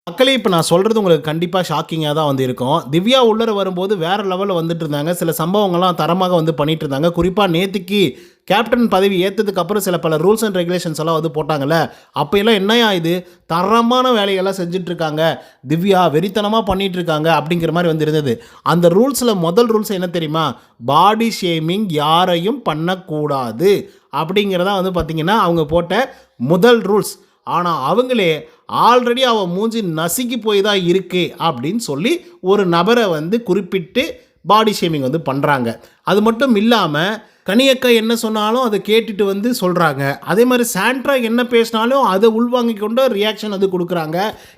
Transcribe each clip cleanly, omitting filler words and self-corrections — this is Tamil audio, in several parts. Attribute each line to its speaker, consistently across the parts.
Speaker 1: மக்களே இப்போ நான் சொல்கிறது உங்களுக்கு கண்டிப்பாக ஷாக்கிங்காக தான் வந்து இருக்கும். திவ்யா உள்ளர வரும்போது வேறு லெவலில் வந்துட்டு இருந்தாங்க. சில சம்பவங்கள்லாம் தரமாக வந்து பண்ணிட்டு இருந்தாங்க. குறிப்பாக நேத்திக்கு கேப்டன் பதவி ஏற்றதுக்கப்புறம் சில பல ரூல்ஸ் அண்ட் ரெகுலேஷன்ஸ் எல்லாம் வந்து போட்டாங்கல்ல. அப்போயெல்லாம் என்னையா இது தரமான வேலையெல்லாம் செஞ்சிட்ருக்காங்க, திவ்யா வெறித்தனமாக பண்ணிகிட்ருக்காங்க அப்படிங்கிற மாதிரி வந்து இருந்தது. அந்த ரூல்ஸில் முதல் ரூல்ஸ் என்ன தெரியுமா? பாடி ஷேமிங் யாரையும் பண்ணக்கூடாது அப்படிங்கிறதான் வந்து பார்த்திங்கன்னா அவங்க போட்ட முதல் ரூல்ஸ். ஆனால் அவங்களே ஆல்ரெடி அவன் மூஞ்சி நசுக்கி போய் தான் இருக்கு அப்படின்னு சொல்லி ஒரு நபரை வந்து குறிப்பிட்டு பாடி ஷேமிங் வந்து பண்ணுறாங்க. அது மட்டும் இல்லாமல் கனியக்கா என்ன சொன்னாலும் அதை கேட்டுட்டு வந்து சொல்கிறாங்க. அதே மாதிரி சாண்ட்ரா என்ன பேசினாலும் அதை உள்வாங்கி கொண்டு ரியாக்ஷன் வந்து கொடுக்குறாங்க.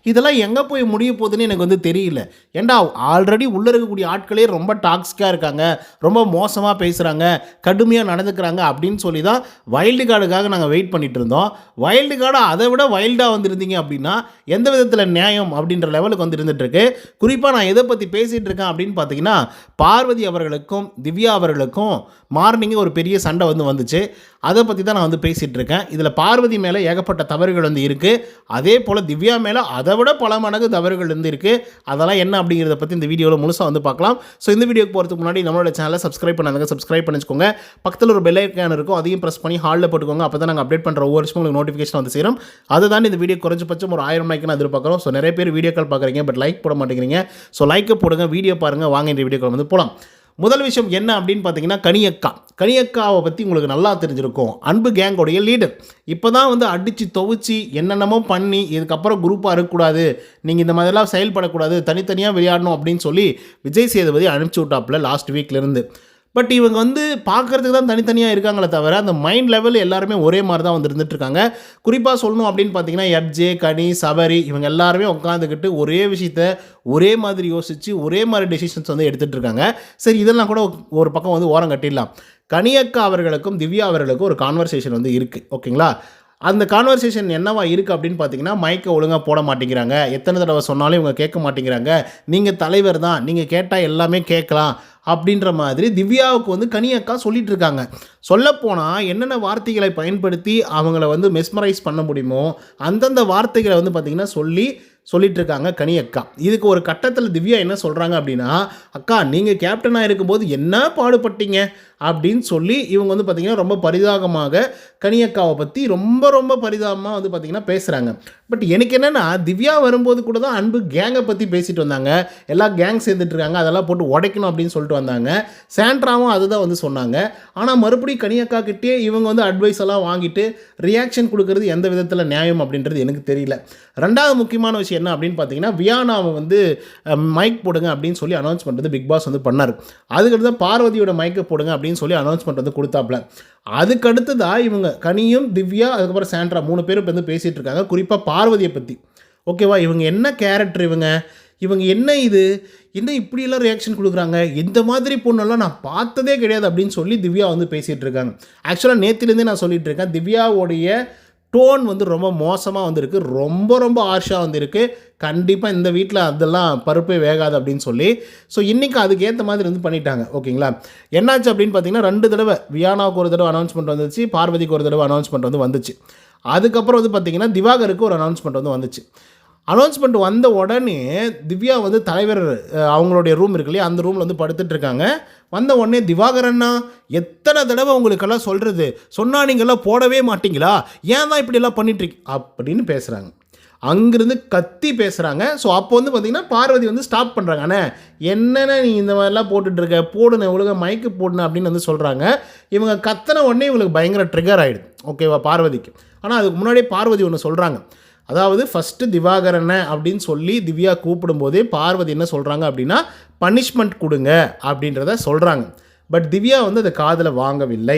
Speaker 1: இதெல்லாம் எங்கே போய் முடிய போகுதுன்னு எனக்கு வந்து தெரியல. ஏண்டா ஆல்ரெடி உள்ளே இருக்கக்கூடிய ஆட்களே ரொம்ப டாக்ஸிக்காக இருக்காங்க, ரொம்ப மோசமாக பேசுகிறாங்க, கடுமையாக நடந்துக்கிறாங்க அப்படின்னு சொல்லி தான் வைல்டு கார்டுக்காக நாங்கள் வெயிட் பண்ணிகிட்டு இருந்தோம். வைல்டு கார்டு அதை விட வைல்டாக வந்துருந்தீங்க அப்படின்னா எந்த விதத்தில் நியாயம் அப்படின்ற லெவலுக்கு வந்து இருந்துகிட்ருக்கு. குறிப்பாக நான் எதை பற்றி பேசிகிட்டு இருக்கேன் அப்படின்னு பார்த்தீங்கன்னா, பார்வதி அவர்களுக்கும் திவ்யா அவர்களுக்கும் மார்னிங் ஒரு பெரிய சண்டை வந்து வந்துச்சு. அதை பற்றி தான் நான் வந்து பேசிகிட்டு இருக்கேன். இதில் பார்வதி மேலே ஏகப்பட்ட தவறுகள் வந்து இருக்குது. அதே போல் திவ்யா மேலே அதை விட பல மடங்கு தவறுகள் வந்து இருக்குது. அதெல்லாம் என்ன அப்படிங்கிறத பற்றி இந்த வீடியோவில் முழுசாக வந்து பார்க்கலாம். ஸோ இந்த வீடியோக்கு போகிறதுக்கு முன்னாடி நம்மளோட சேனலை சப்ஸ்கிரைப் பண்ணாங்க, சப்ஸ்கிரைப் பண்ணிச்சுக்கோங்க. பக்கத்தில் ஒரு பெல் ஐக்கான் இருக்கும், அதையும் ப்ரெஸ் பண்ணி ஹாலில் போட்டுக்கோங்க. அப்போ தான் நாங்கள் அப்டேட் பண்ணுற ஒவ்வொரு விஷயம் உங்களுக்கு நோட்டிஃபிகேஷன் வந்து சேரும். அதை தான் இந்த வீடியோ குறைஞ்சபட்சம் ஒரு 1000 லைக் நான் எதிர்பார்க்குறோம். ஸோ நிறைய பேர் வீடியோக்கள் பார்க்குறீங்க, பட் லைக் போட மாட்டேங்கிறீங்க. ஸோ லைக்கை போடுங்க, வீடியோ பாருங்கள். வாங்க இந்த வீடியோக்கள் வந்து போகலாம். முதல் விஷயம் என்ன அப்படின்னு பார்த்தீங்கன்னா, கனியக்காவை பற்றி உங்களுக்கு நல்லா தெரிஞ்சிருக்கும். அன்பு கேங்கோடைய லீடர் இப்போ தான் வந்து அடித்து துவச்சி என்னென்னமோ பண்ணி இதுக்கப்புறம் குரூப்பாக இருக்கக்கூடாது, நீங்கள் இந்த மாதிரிலாம் செயல்படக்கூடாது, தனித்தனியாக விளையாடணும் அப்படின்னு சொல்லி விஜய் சேதுபதி அனுப்பிச்சி விட்டாப்புல லாஸ்ட் வீக்லேருந்து. பட் இவங்க வந்து பார்க்குறதுக்கு தான் தனித்தனியாக இருக்காங்களே தவிர அந்த மைண்ட் லெவல் எல்லாருமே ஒரே மாதிரி தான் வந்து இருந்துகிட்ருக்காங்க. குறிப்பாக சொல்லணும் அப்படின்னு பார்த்தீங்கன்னா, எஃப்ஜே, கனி, சபரி இவங்க எல்லாருமே உட்காந்துக்கிட்டு ஒரே விஷயத்த ஒரே மாதிரி யோசித்து ஒரே மாதிரி டெசிஷன்ஸ் வந்து எடுத்துகிட்டு இருக்காங்க. சரி, இதெல்லாம் கூட ஒரு பக்கம் வந்து ஓரம் கட்டிடலாம். கனியக்கா அவர்களுக்கும் திவ்யா அவர்களுக்கும் ஒரு கான்வர்சேஷன் வந்து இருக்குது, ஓகேங்களா? அந்த கான்வர்சேஷன் என்னவா இருக்குது அப்படின்னு பார்த்தீங்கன்னா, மைக்கை ஒழுங்காக போட மாட்டேங்கிறாங்க, எத்தனை தடவை சொன்னாலும் இவங்க கேட்க மாட்டேங்கிறாங்க, நீங்கள் தலைவர் தான், நீங்கள் கேட்டால் எல்லாமே கேட்கலாம் அப்படின்ற மாதிரி திவ்யாவுக்கு வந்து கனியக்கா சொல்லிகிட்டு இருக்காங்க. சொல்லப்போனால் என்னென்ன வார்த்தைகளை பயன்படுத்தி அவங்கள வந்து மெஸ்மரைஸ் பண்ண முடியுமோ அந்தந்த வார்த்தைகளை வந்து பார்த்திங்கன்னா சொல்லிட்டு இருக்காங்க கனியக்கா. இதுக்கு ஒரு கட்டத்தில் திவ்யா என்ன சொல்கிறாங்க அப்படின்னா, அக்கா நீங்கள் கேப்டனாக இருக்கும்போது என்ன பாடுபட்டீங்க அப்படின்னு சொல்லி இவங்க வந்து பார்த்திங்கன்னா ரொம்ப பரிதாபமாக கனியக்காவை பற்றி ரொம்ப பரிதாபமாக வந்து பார்த்திங்கன்னா பேசுகிறாங்க. பட் எனக்கு என்னென்னா, திவ்யா வரும்போது கூட தான் அன்பு கேங்கை பற்றி பேசிட்டு வந்தாங்க, எல்லா கேங் சேர்ந்துட்டுருக்காங்க, அதெல்லாம் போட்டு உடைக்கணும் அப்படின்னு சொல்லிட்டு வந்தாங்க. சாண்ட்ராவும் அதுதான் வந்து சொன்னாங்க. ஆனால் மறுபடியும் கனியக்கா கிட்டே இவங்க வந்து அட்வைஸ் எல்லாம் வாங்கிட்டு ரியாக்ஷன் கொடுக்கறது எந்த விதத்தில் நியாயம் அப்படின்றது எனக்கு தெரியல. ரெண்டாவது முக்கியமான விஷயம் என்ன அப்படின்னு பார்த்தீங்கன்னா, வியானாவை வந்து மைக் போடுங்க அப்படின்னு சொல்லி அனௌன்ஸ் பண்ணுறது பிக் பாஸ் வந்து பண்ணார். அதுக்கடுத்து தான் பார்வதியோட மைக்கை போடுங்க அப்படின்னு சொல்லி அனௌன்ஸ்மெண்ட் வந்து கொடுத்தாப்புல. அதுக்கடுத்து தான் இவங்க கனியும் திவ்யா அதுக்கப்புறம் சாண்ட்ரா 3 பேரும் வந்து பேசிகிட்டு இருக்காங்க, குறிப்பாக பார்வதியை பற்றி. ஓகேவா, இவங்க என்ன கேரக்டர், இவங்க என்ன என்ன இப்படியெல்லாம் ரியாக்ஷன் கொடுக்குறாங்க, இந்த மாதிரி பொண்ணெல்லாம் நான் பார்த்ததே கிடையாது அப்படின்னு சொல்லி திவ்யா வந்து பேசிகிட்டு இருக்காங்க. ஆக்சுவலாக நேற்றுலேருந்தே நான் சொல்லிகிட்டு இருக்கேன், திவ்யாவுடைய டோன் வந்து ரொம்ப மோசமாக வந்திருக்கு, ரொம்ப ஹார்ஷாக வந்திருக்கு. கண்டிப்பாக இந்த வீட்டில் அதெல்லாம் பருப்பே வேகாது அப்படின்னு சொல்லி. ஸோ இன்றைக்கி அதுக்கு ஏற்ற மாதிரி வந்து பண்ணிட்டாங்க, ஓகேங்களா? என்னாச்சு அப்படின்னு பார்த்தீங்கன்னா, 2 தடவை வியானாவுக்கு ஒரு தடவை அனௌன்ஸ்மெண்ட் வந்துச்சு, பார்வதிக்கு ஒரு தடவை அனௌன்ஸ்மெண்ட் வந்து வந்துச்சு. அதுக்கப்புறம் வந்து பார்த்திங்கன்னா திவாகருக்கு ஒரு அனௌன்ஸ்மெண்ட் வந்து வந்துச்சு. அனௌன்ஸ்மெண்ட் வந்த உடனே திவ்யா வந்து தலைவர் அவங்களுடைய ரூம் இருக்கு இல்லையா, அந்த ரூமில் வந்து படுத்துட்ருக்காங்க. வந்த உடனே திவாகரண்ணா எத்தனை தடவை உங்களுக்கெல்லாம் சொல்கிறது, சொன்னால் நீங்கள்லாம் போடவே மாட்டிங்களா, ஏன் தான் இப்படியெல்லாம் பண்ணிட்டுருக்கு அப்படின்னு பேசுகிறாங்க. அங்கேருந்து கத்தி பேசுகிறாங்க. ஸோ அப்போ வந்து பார்த்திங்கன்னா பார்வதி வந்து ஸ்டாப் பண்ணுறாங்க. அண்ணே என்னென்ன நீ இந்த மாதிரிலாம் போட்டுட்ருக்க, போடுன ஒழுங்காக மைக்கு போடுன அப்படின்னு வந்து சொல்கிறாங்க. இவங்க கத்தின உடனே இவங்களுக்கு பயங்கர ட்ரிகர் ஆகிடுது, ஓகேவா, பார்வதிக்கு. ஆனால் அதுக்கு முன்னாடியே பார்வதி ஒன்று சொல்கிறாங்க. அதாவது ஃபஸ்ட்டு திவாகரண்ண அப்படின்னு சொல்லி திவ்யா கூப்பிடும்போதே பார்வதி என்ன சொல்கிறாங்க அப்படின்னா, பனிஷ்மெண்ட் கொடுங்க அப்படின்றத சொல்கிறாங்க. பட் திவ்யா வந்து அதை காதில் வாங்கவில்லை.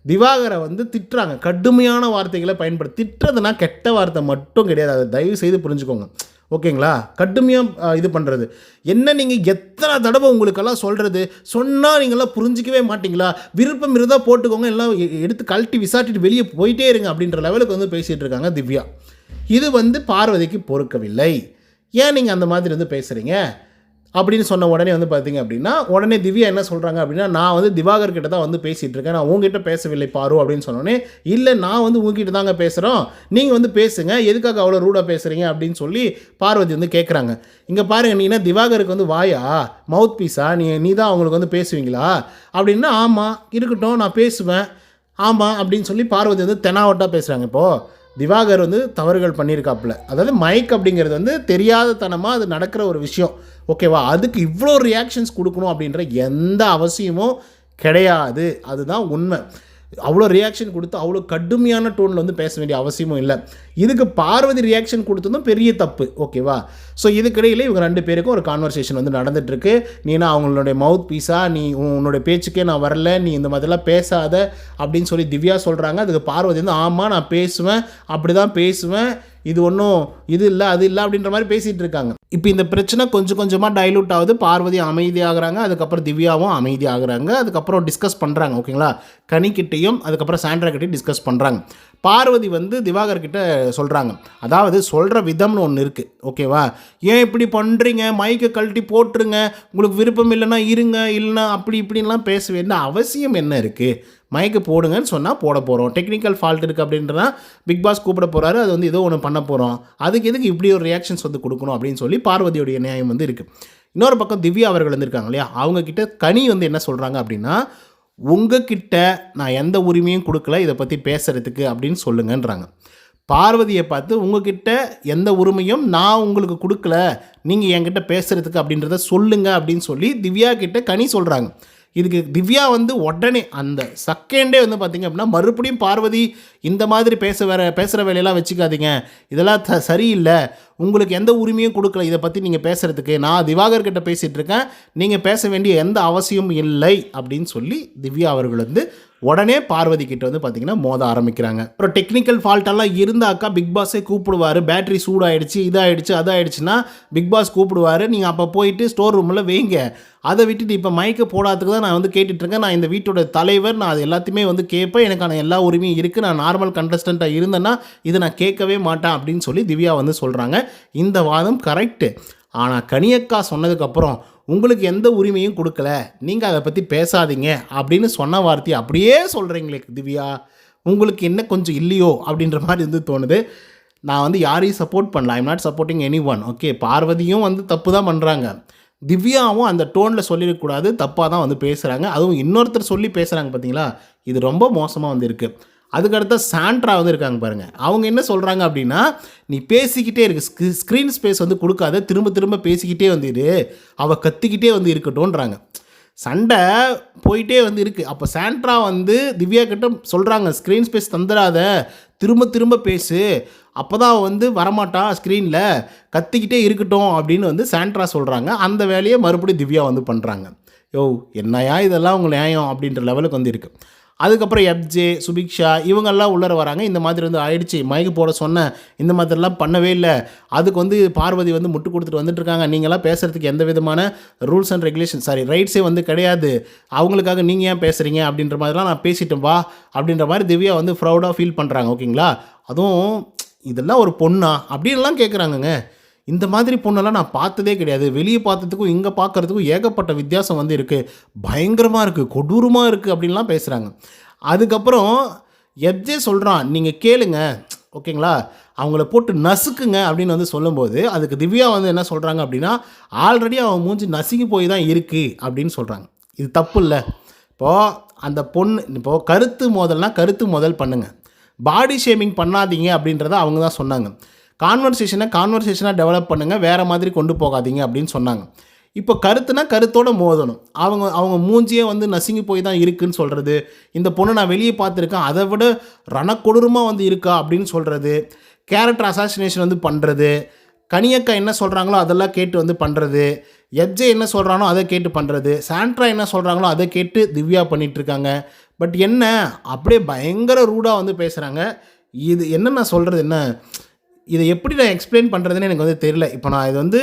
Speaker 1: திவாகரை வந்து திட்டுறாங்க, கடுமையான வார்த்தைகளை பயன்படுத்தி. திட்டுறதுனா கெட்ட வார்த்தை மட்டும் கிடையாது, அதை தயவு செய்து புரிஞ்சுக்கோங்க, ஓகேங்களா? கடுமையாக இது பண்ணுறது என்ன, நீங்கள் எத்தனை தடவை உங்களுக்கெல்லாம் சொல்கிறது, சொன்னால் நீங்கள்லாம் புரிஞ்சிக்கவே மாட்டிங்களா, விருப்பம் இருந்தால் போட்டுக்கோங்க, எல்லாம் எடுத்து கழட்டி விசாட்டிட்டு வெளியே போயிட்டே இருங்க அப்படின்ற லெவலுக்கு வந்து பேசிகிட்டு இருக்காங்க திவ்யா. இது வந்து பார்வதிக்கு பொறுக்கவில்லை. ஏன் நீங்கள் அந்த மாதிரி வந்து பேசுகிறீங்க? அப்படின்னு சொன்ன உடனே வந்து பார்த்தீங்க அப்படின்னா, உடனே திவ்யா என்ன சொல்கிறாங்க அப்படின்னா, நான் வந்து திவாகர் கிட்ட தான் வந்து பேசிகிட்டு இருக்கேன், நான் உங்ககிட்ட பேசவில்லை பாரு அப்படின்னு சொன்னோடனே, இல்லை நான் வந்து உங்ககிட்ட தாங்க பேசுகிறோம், நீங்கள் வந்து பேசுங்க, எதுக்காக அவ்வளோ ரூடாக பேசுகிறீங்க அப்படின்னு சொல்லி பார்வதி வந்து கேட்குறாங்க. இங்கே பாருங்க, நீ என்ன திவாகருக்கு வந்து வாயா, மவுத் பீஸா, நீ தான் அவங்களுக்கு வந்து பேசுவீங்களா அப்படின்னா, ஆமாம் இருக்கட்டும் நான் பேசுவேன், ஆமாம் அப்படின்னு சொல்லி பார்வதி வந்து தெனாவட்டாக பேசுகிறாங்க. இப்போது திவாகர் வந்து தவறுகள் பண்ணியிருக்காப்புல, அதாவது மைக் அப்படிங்கிறது வந்து தெரியாத தனமாக அது நடக்கிற ஒரு விஷயம், ஓகேவா? அதுக்கு இவ்வளோ ரியாக்ஷன்ஸ் கொடுக்கணும் அப்படின்ற எந்த அவசியமும் கிடையாது, அதுதான் உண்மை. அவ்வளோ ரியாக்ஷன் கொடுத்து அவ்வளோ கடுமையான டோனில் வந்து பேச வேண்டிய அவசியமும் இல்லை. இதுக்கு பார்வதி ரியாக்ஷன் கொடுத்ததும் பெரிய தப்பு, ஓகேவா? ஸோ இதுக்கிடையிலே இவங்க 2 பேருக்கும் ஒரு கான்வர்சேஷன் வந்து நடந்துகிட்ருக்கு. நீனா அவங்களுடைய மவுத் பீஸா, நீ உன்னுடைய பேச்சுக்கே நான் வரல, நீ இந்த மாதிரிலாம் பேசாத அப்படின்னு சொல்லி திவ்யா சொல்கிறாங்க. அதுக்கு பார்வதி வந்து ஆமாம் நான் பேசுவேன், அப்படி தான் பேசுவேன், இது ஒன்றும் இது இல்லை அது இல்லை அப்படின்ற மாதிரி பேசிகிட்டு இருக்காங்க. இப்போ இந்த பிரச்சனை கொஞ்சம் கொஞ்சமாக டைலூட் ஆகுது, பார்வதி அமைதியாகிறாங்க, அதுக்கப்புறம் திவ்யாவும் அமைதியாகிறாங்க, அதுக்கப்புறம் டிஸ்கஸ் பண்ணுறாங்க, ஓகேங்களா? கனிக்கிட்டையும் அதுக்கப்புறம் சாண்ட்ரா கிட்டையும் டிஸ்கஸ் பண்ணுறாங்க. பார்வதி வந்து திவாகர் கிட்ட சொல்கிறாங்க, அதாவது சொல்கிற விதம்னு ஒன்று இருக்குது, ஓகேவா? ஏன் இப்படி பண்ணுறீங்க, மைக்கை கழட்டி போட்டுருங்க, உங்களுக்கு விருப்பம் இல்லைன்னா இருங்க, இல்லைன்னா அப்படி இப்படின்லாம் பேச வேண்டிய அவசியம் என்ன இருக்குது? மைக்கு போடுங்கன்னு சொன்னால் போட போகிறோம், டெக்னிக்கல் ஃபால்ட் இருக்குது அப்படின்றனா பிக் பாஸ் கூப்பிட போகிறாரு, அது வந்து ஏதோ ஒன்று பண்ண போகிறோம், அதுக்கு எதுக்கு இப்படி ஒரு ரியாக்ஷன்ஸ் வந்து கொடுக்கணும் அப்படின்னு சொல்லி பார்வதியோடைய நியாயம் வந்து இருக்குது. இன்னொரு பக்கம் திவ்யா அவர்கள் வந்துருக்காங்க இல்லையா, அவங்கக்கிட்ட கனி வந்து என்ன சொல்கிறாங்க அப்படின்னா, உங்ககிட்ட நான் எந்த உரிமையும் கொடுக்கல இதை பற்றி பேசுகிறதுக்கு அப்படின்னு சொல்லுங்கன்றாங்க. பார்வதியை பார்த்து உங்ககிட்ட எந்த உரிமையும் நான் உங்களுக்கு கொடுக்கல, நீங்கள் என்கிட்ட பேசுகிறதுக்கு அப்படின்றத சொல்லுங்கள் அப்படின்னு சொல்லி திவ்யா கிட்ட கனி சொல்கிறாங்க. இதுக்கு திவ்யா வந்து உடனே அந்த செகண்டே வந்து பார்த்திங்க அப்படின்னா மறுபடியும் பார்வதி இந்த மாதிரி பேசுகிற வேலையெல்லாம் வச்சுக்காதீங்க, இதெல்லாம் சரியில்லை, உங்களுக்கு எந்த உரிமையும் கொடுக்கல இதை பற்றி நீங்கள் பேசுகிறதுக்கு, நான் திவாகர் கிட்ட பேசிகிட்டு இருக்கேன், நீங்கள் பேச வேண்டிய எந்த அவசியமும் இல்லை அப்படின்னு சொல்லி திவ்யா அவர்கள் வந்து உடனே பார்வதி கிட்ட வந்து பார்த்திங்கன்னா மோத ஆரம்பிக்கிறாங்க. அப்புறம் டெக்னிக்கல் ஃபால்ட்டெல்லாம் இருந்தாக்கா பிக் பாஸே கூப்பிடுவார், பேட்டரி சூடாகிடுச்சு இதாகிடுச்சு அதாகிடுச்சுன்னா பிக் பாஸ் கூப்பிடுவார், நீங்கள் அப்போ போயிட்டு ஸ்டோர் ரூமில் வைங்க, அதை விட்டுட்டு இப்போ மைக்கை போடாததுக்கு தான் நான் வந்து கேட்டுட்ருக்கேன், நான் இந்த வீட்டோட தலைவர், நான் அது எல்லாத்தையுமே வந்து கேட்பேன், எனக்கான எல்லா உரிமையும் இருக்குது, நான் நார்மல் கண்டஸ்டண்ட்டாக இருந்தேன்னா இதை நான் கேட்கவே மாட்டேன் அப்படின்னு சொல்லி திவ்யா வந்து சொல்கிறாங்க. இந்த வாதம் கரெக்டு. ஆனால் கனியக்கா சொன்னதுக்கப்புறம் உங்களுக்கு எந்த உரிமையும் கொடுக்கல, நீங்கள் அதை பற்றி பேசாதீங்க அப்படின்னு சொன்ன வார்த்தையை அப்படியே சொல்கிறீங்களே திவ்யா, உங்களுக்கு என்ன கொஞ்சம் இல்லையோ அப்படின்ற மாதிரி வந்து தோணுது. நான் வந்து யாரையும் சப்போர்ட் பண்ணல, I'm not supporting any one, okay? பார்வதியும் வந்து தப்பு தான் பண்ணுறாங்க, திவ்யாவும் அந்த டோனில் சொல்லிடக்கூடாது, தப்பாக தான் வந்து பேசுகிறாங்க, அதுவும் இன்னொருத்தர் சொல்லி பேசுகிறாங்க பார்த்தீங்களா, இது ரொம்ப மோசமாக வந்து இருக்குது. அதுக்கடுத்த சாண்ட்ரா வந்து இருக்காங்க பாருங்கள், அவங்க என்ன சொல்கிறாங்க அப்படின்னா, நீ பேசிக்கிட்டே இருக்கு, ஸ்க்ரீன் ஸ்பேஸ் வந்து கொடுக்காத, திரும்ப திரும்ப பேசிக்கிட்டே வந்துடு, அவள் கத்திக்கிட்டே வந்து இருக்கட்டும்ன்றாங்க. சண்டை போயிட்டே வந்து இருக்குது. அப்போ சாண்ட்ரா வந்து திவ்யா கிட்ட சொல்கிறாங்க, ஸ்க்ரீன் ஸ்பேஸ் தந்துடாத, திரும்ப திரும்ப பேசு, அப்போ தான் அவள் வந்து வரமாட்டா ஸ்க்ரீனில், கத்திக்கிட்டே இருக்கட்டும் அப்படின்னு வந்து சாண்ட்ரா சொல்கிறாங்க. அந்த வேலையை மறுபடியும் திவ்யா வந்து பண்ணுறாங்க. யோ என்னையா இதெல்லாம் உங்கள் நியாயம் அப்படின்ற லெவலுக்கு வந்து இருக்குது. அதுக்கப்புறம் எப்ஜே, சுபிக்ஷா இவங்கெல்லாம் உள்ளர வராங்க. இந்த மாதிரி வந்து ஆயிடுச்சு, மைக்கு போட சொன்னேன், இந்த மாதிரிலாம் பண்ணவே இல்லை, அதுக்கு வந்து பார்வதி வந்து முட்டு கொடுத்துட்டு வந்துட்டுருக்காங்க, நீங்களாம் பேசுகிறதுக்கு எந்த விதமான ரூல்ஸ் அண்ட் ரெகுலேஷன் ரைட்ஸே வந்து கிடையாது, அவங்களுக்காக நீங்கள் ஏன் பேசுகிறீங்க அப்படின்ற மாதிரிலாம் நான் பேசிட்டேன் வா அப்படின்ற மாதிரி திவ்யா வந்து ப்ரௌடாக ஃபீல் பண்ணுறாங்க, ஓகேங்களா? அதுவும் இதெல்லாம் ஒரு பொண்ணா அப்படின்லாம் கேட்குறாங்கங்க. இந்த மாதிரி பொண்ணெல்லாம் நான் பார்த்ததே கிடையாது, வெளியே பார்த்ததுக்கும் இங்கே பார்க்குறதுக்கும் ஏகப்பட்ட வித்தியாசம் வந்து இருக்குது, பயங்கரமாக இருக்குது, கொடூரமாக இருக்குது அப்படின்லாம் பேசுகிறாங்க. அதுக்கப்புறம் எப்ஜே சொல்கிறான், நீங்கள் கேளுங்க, ஓகேங்களா, அவங்கள போட்டு நசுக்குங்க அப்படின்னு வந்து சொல்லும்போது அதுக்கு திவ்யா வந்து என்ன சொல்கிறாங்க அப்படின்னா, ஆல்ரெடி அவன் மூஞ்சி நசுங்கி போய் தான் இருக்குது அப்படின்னு சொல்கிறாங்க. இது தப்பு இல்லை. இப்போது அந்த பொண்ணு இப்போது கருத்து மோதல் பண்ணுங்கள், பாடி ஷேமிங் பண்ணாதீங்க அப்படின்றத அவங்க தான் சொன்னாங்க. கான்வர்சேஷனாக டெவலப் பண்ணுங்கள், வேறு மாதிரி கொண்டு போகாதீங்க அப்படின்னு சொன்னாங்க. இப்போ கருத்தோடு மோதணும். அவங்க மூஞ்சியே வந்து நசுங்கி போய் தான் இருக்குதுன்னு சொல்கிறது, இந்த பொண்ணு நான் வெளியே பார்த்துருக்கேன் அதை விட ரணக்கொடூரமாக வந்து இருக்கா அப்படின்னு சொல்கிறது, கேரக்டர் அசாசினேஷன் வந்து பண்ணுறது, கனியக்கா என்ன சொல்கிறாங்களோ அதெல்லாம் கேட்டு வந்து பண்ணுறது, எப்ஜே என்ன சொல்கிறானோ அதை கேட்டு பண்ணுறது, சாண்ட்ரா என்ன சொல்கிறாங்களோ அதை கேட்டு திவ்யா பண்ணிகிட்ருக்காங்க. பட் என்ன அப்படியே பயங்கர ரூடாக வந்து பேசுகிறாங்க. இது என்ன நான் சொல்கிறது, என்ன இதை எப்படி நான் எக்ஸ்பிளைன் பண்ணுறதுன்னு எனக்கு வந்து தெரியல. இப்போ நான் இது வந்து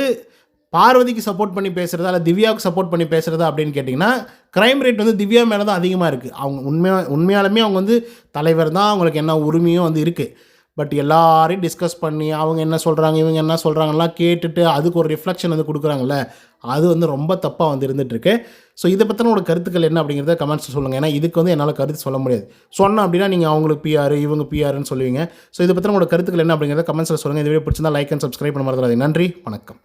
Speaker 1: பார்வதிக்கு சப்போர்ட் பண்ணி பேசுகிறதா இல்லை திவ்யாவுக்கு சப்போர்ட் பண்ணி பேசுகிறதா அப்படின்னு கேட்டிங்கன்னா, க்ரைம் ரேட் வந்து திவ்யா மேலே தான் அதிகமாக இருக்குது. அவங்க உண்மையாலுமே அவங்க வந்து தலைவர் தான், அவங்களுக்கு என்ன உரிமையும் வந்து இருக்குது. பட் எல்லாரையும் டிஸ்கஸ் பண்ணி அவங்க என்ன சொல்கிறாங்க இவங்க என்ன சொல்கிறாங்கலாம் கேட்டுட்டு அதுக்கு ஒரு ரிஃப்ளெக்ஷன் வந்து கொடுக்குறாங்கல்ல, அது வந்து ரொம்ப தப்பாக வந்து இருந்துகிட்ருக்கு. ஸோ இதை பற்றின ஒரு கருத்துக்கள் என்ன அப்படிங்கிறத கமெண்ட்ஸில் சொல்லுங்கள். ஏன்னா இதுக்கு வந்து என்னால் கருத்து சொல்ல முடியாது. சொன்னேன் அப்படின்னா நீங்கள் அவங்களுக்கு பிஆர் இவங்க பிஆர்னு சொல்லுவீங்க. ஸோ இதை பற்றின உங்களோட கருத்துக்கள் என்ன அப்படிங்கிறத கமெண்ட்ஸில் சொல்லுங்கள். இந்த வீடியோ பிடிச்சிருந்தா லைக் அண்ட் சப்ஸ்கிரைப் பண்ண மறந்துடாதீங்க. நன்றி, வணக்கம்.